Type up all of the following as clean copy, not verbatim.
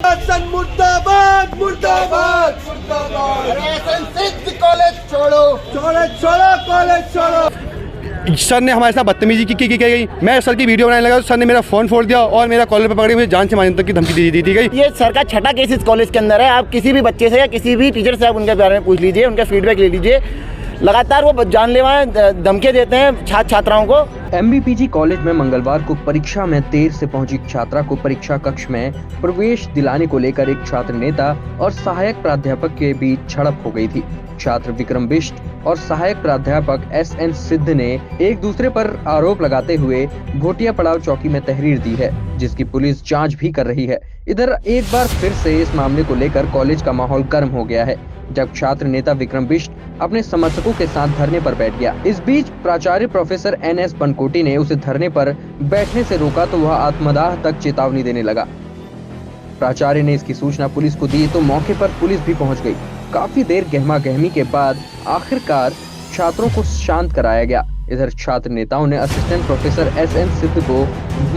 शासन मुर्दाबाद मुर्दाबाद मुर्दाबाद। कॉलेज छोड़ो छोड़ो छोड़ो कॉलेज छोड़ो। सर ने हमारे साथ बदतमीजी की गई। मैं सर की वीडियो बनाने लगा तो सर ने मेरा फ़ोन फोड़ दिया और मेरा कॉलर पर पकड़ के मुझे जान से मारने तक की धमकी दी गई। ये सर का छठा केस इस कॉलेज के अंदर है। आप किसी भी बच्चे से या किसी भी टीचर से आप उनके बारे में पूछ लीजिए, उनका फीडबैक ले लीजिए। लगातार वो जानलेवा धमकी देते हैं छात्र छात्राओं को। MBPG कॉलेज में मंगलवार को परीक्षा में देर से पहुंची छात्रा को परीक्षा कक्ष में प्रवेश दिलाने को लेकर एक छात्र नेता और सहायक प्राध्यापक के बीच झड़प हो गई थी। छात्र विक्रम बिष्ट और सहायक प्राध्यापक SN सिद्ध ने एक दूसरे पर आरोप लगाते हुए भोटिया पड़ाव चौकी में तहरीर दी है, जिसकी पुलिस जांच भी कर रही है। इधर एक बार फिर से इस मामले को लेकर कॉलेज का माहौल गर्म हो गया है, जब छात्र नेता विक्रम बिष्ट अपने समर्थकों के साथ धरने पर बैठ गया। इस बीच प्राचार्य प्रोफेसर NS बनकोटी ने उसे धरने पर बैठने से रोका तो वह आत्मदाह तक चेतावनी देने लगा। प्राचार्य ने इसकी सूचना पुलिस को दी तो मौके पर पुलिस भी पहुंच गई। काफी देर गहमा-गहमी के बाद आखिरकार छात्रों को शांत कराया गया। इधर छात्र नेताओं ने असिस्टेंट प्रोफेसर SN सिद्ध को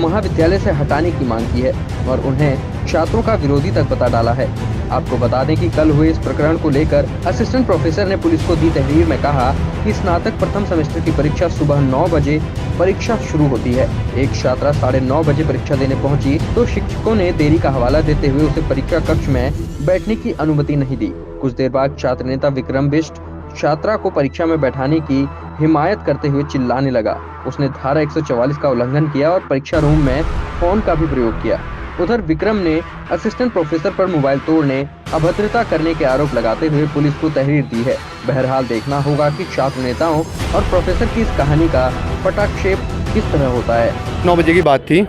महाविद्यालय से हटाने की मांग की है और उन्हें छात्रों का विरोधी तक बता डाला है। आपको बता दें कि कल हुए इस प्रकरण को लेकर असिस्टेंट प्रोफेसर ने पुलिस को दी तहरीर में कहा कि स्नातक प्रथम सेमेस्टर की परीक्षा सुबह 9 बजे परीक्षा शुरू होती है। एक छात्रा 9:30 बजे परीक्षा देने पहुंची तो शिक्षकों ने देरी का हवाला देते हुए उसे परीक्षा कक्ष में बैठने की अनुमति नहीं दी। कुछ देर बाद छात्र नेता विक्रम बिष्ट छात्रा को परीक्षा में बैठाने की हिमायत करते हुए चिल्लाने लगा। उसने धारा 144 का उल्लंघन किया और परीक्षा रूम में फोन का भी प्रयोग किया। उधर विक्रम ने असिस्टेंट प्रोफेसर पर मोबाइल तोड़ने, अभद्रता करने के आरोप लगाते हुए पुलिस को तहरीर दी है। बहरहाल देखना होगा कि छात्र नेताओं और प्रोफेसर की इस कहानी का पटाक्षेप किस तरह होता है। 9 बजे की बात थी।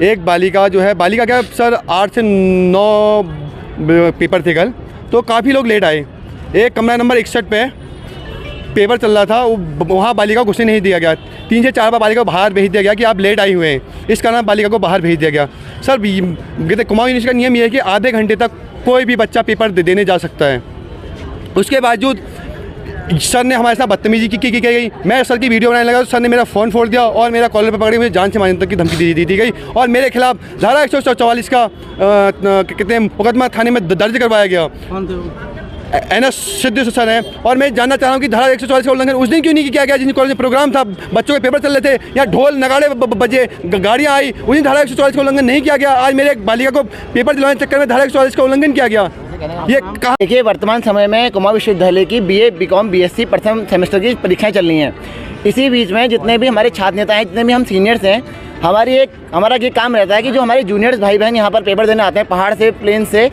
एक बालिका जो है, बालिका क्या सर 8 से 9 पेपर थे कल, तो काफ़ी लोग लेट आए। एक कमरा नंबर 61 पे पेपर चल रहा था, वहाँ बालिका को घुसने नहीं दिया गया। 3 से 4 बार बालिका को बाहर भेज दिया गया कि आप लेट आई हुए हैं, इस कारण बालिका को बाहर भेज दिया गया। सर कुमाऊं यूनिवर्सिटी का नियम ये है कि आधे घंटे तक कोई भी बच्चा पेपर देने जा सकता है। उसके बावजूद सर ने हमारे साथ बदतमीजी की गई। मैं सर की वीडियो बनाने लगा तो सर ने मेरा फ़ोन फोड़ दिया और मेरा कॉलर पर पकड़ के मुझे जान से मारने तक की धमकी दी गई और मेरे खिलाफ धारा 144 का कितने मुकदमा थाने में दर्ज करवाया गया। NS सिद्ध सर है और मैं जानना चाह रहा हूँ कि धारा 144 का उल्लंघन उस दिन क्यों नहीं किया गया जिन कॉलेज में प्रोग्राम था, बच्चों के पेपर चल रहे थे, या ढोल नगाड़े बजे, गाड़ियाँ आई, उस दिन धारा 144 का उल्लंघन नहीं किया गया। आज मेरे एक बालिका को पेपर दिलाने के चक्कर में धारा 144 का उल्लंघन किया गया। ये कहा। देखिए, वर्तमान समय में कुमाऊं विश्वविद्यालय की BA, BCom, BSc प्रथम सेमेस्टर की परीक्षाएं चल रही हैं। इसी बीच में जितने भी हमारे छात्र नेता हैं, जितने भी हम सीनियर्स हैं, हमारा ये काम रहता है कि जो हमारे जूनियर्स भाई बहन यहाँ पर पेपर देने आते हैं पहाड़ से, प्लेन से,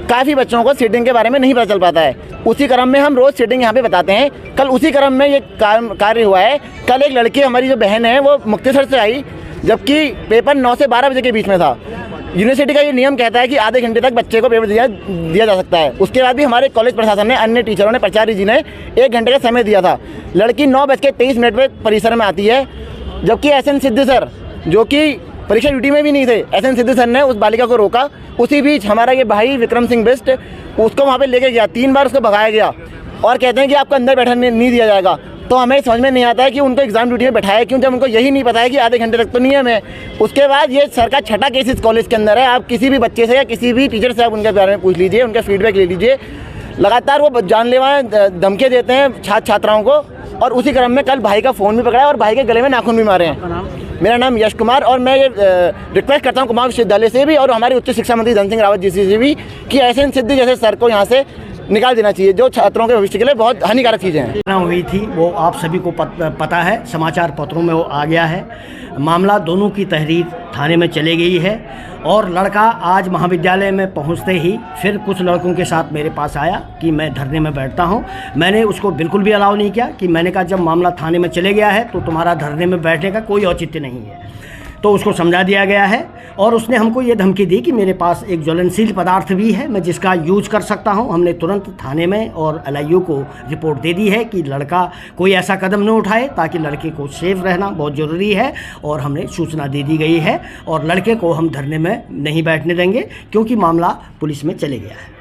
काफ़ी बच्चों को सीटिंग के बारे में नहीं पता चल पाता है। उसी क्रम में हम रोज़ सीटिंग यहाँ पे बताते हैं। कल उसी क्रम में ये कार्य हुआ है। कल एक लड़की, हमारी जो बहन है, वो मुक्तेसर से आई, जबकि पेपर 9 से 12 बजे के बीच में था। यूनिवर्सिटी का ये नियम कहता है कि आधे घंटे तक बच्चे को पेपर दिया जा सकता है। उसके बाद भी हमारे कॉलेज प्रशासन ने, अन्य टीचरों ने, प्राचार्य जी ने 1 घंटे का समय दिया था। लड़की 9:23 पर परिसर में आती है, जबकि SN सिद्ध सर, जो कि परीक्षा ड्यूटी में भी नहीं थे, SN सिद्ध सर ने उस बालिका को रोका। उसी बीच हमारा ये भाई विक्रम सिंह बिष्ट उसको वहाँ पे लेके गया, 3 बार उसको भगाया गया और कहते हैं कि आपको अंदर बैठने नहीं दिया जाएगा। तो हमें समझ में नहीं आता है कि उनको एग्जाम ड्यूटी में बैठाया क्यों, जब उनको यही नहीं पता है कि आधे घंटे तक तो नियम है। उसके बाद ये सर का छठा केस इस कॉलेज के अंदर है। आप किसी भी बच्चे से या किसी भी टीचर से आप उनके बारे में पूछ लीजिए, उनका फीडबैक ले लीजिए। लगातार वो जानलेवा धमकी देते हैं छात्र छात्राओं को और उसी क्रम में कल भाई का फ़ोन भी पकड़ा है और भाई के गले में नाखून भी मारे हैं। मेरा नाम यश कुमार और मैं ये रिक्वेस्ट करता हूँ कुमाऊं विश्वविद्यालय से भी और हमारे उच्च शिक्षा मंत्री धन सिंह रावत जी से भी कि SN सिद्ध जैसे सर को यहाँ से निकाल देना चाहिए, जो छात्रों के भविष्य के लिए बहुत हानिकारक चीज़ें हैं। हुई थी वो आप सभी को पता है, समाचार पत्रों में वो आ गया है। मामला दोनों की तहरीर थाने में चली गई है और लड़का आज महाविद्यालय में पहुंचते ही फिर कुछ लड़कों के साथ मेरे पास आया कि मैं धरने में बैठता हूं। मैंने उसको बिल्कुल भी अलाउ नहीं किया कि मैंने कहा जब मामला थाने में चले गया है तो तुम्हारा धरने में बैठने का कोई औचित्य नहीं है। तो उसको समझा दिया गया है और उसने हमको ये धमकी दी कि मेरे पास एक ज्वलनशील पदार्थ भी है, मैं जिसका यूज कर सकता हूं। हमने तुरंत थाने में और LIU को रिपोर्ट दे दी है कि लड़का कोई ऐसा कदम न उठाए, ताकि लड़के को सेफ रहना बहुत ज़रूरी है और हमने सूचना दे दी गई है और लड़के को हम धरने में नहीं बैठने देंगे क्योंकि मामला पुलिस में चले गया है।